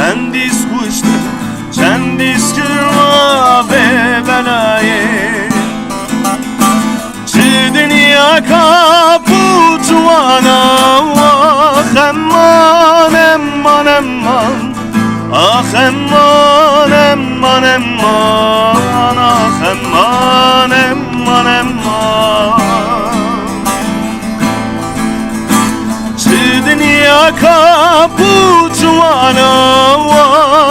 چندیز خوشتر چندیز کرما به بلایه چه دنیا کپو جوانا آخ امان امان امان آخ امان امان امان آخ امان امان امان چه دنیا کپو جوانا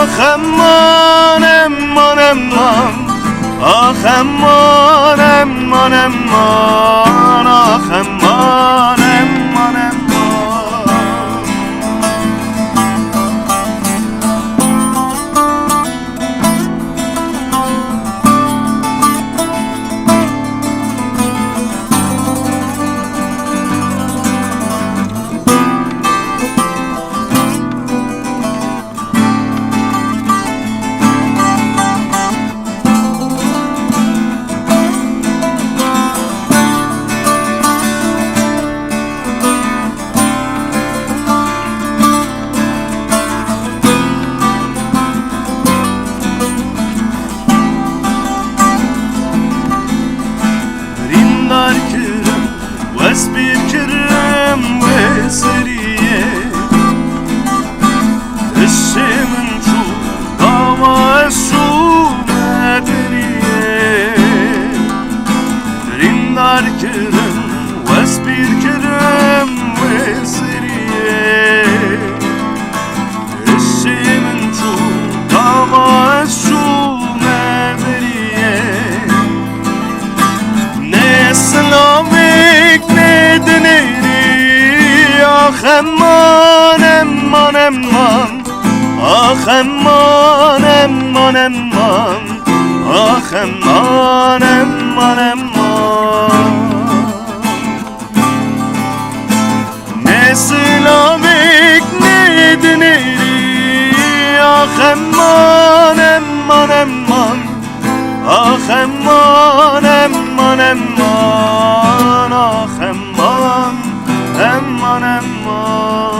آخ امان امان امان آخ امان امان امان آخ امان امان امان Esbirkirim ve seriye Eşimin şu dava şu medeniye Rindar kirim ve esbirkirim ve seriye Eşimin şu dava şu medeniye Ne Islamik ne dineri Ah eman eman eman Ah eman eman eman Ah eman eman eman Ne Islamik ne dineri Ah eman eman eman Ah eman eman eman Ah eman eman eman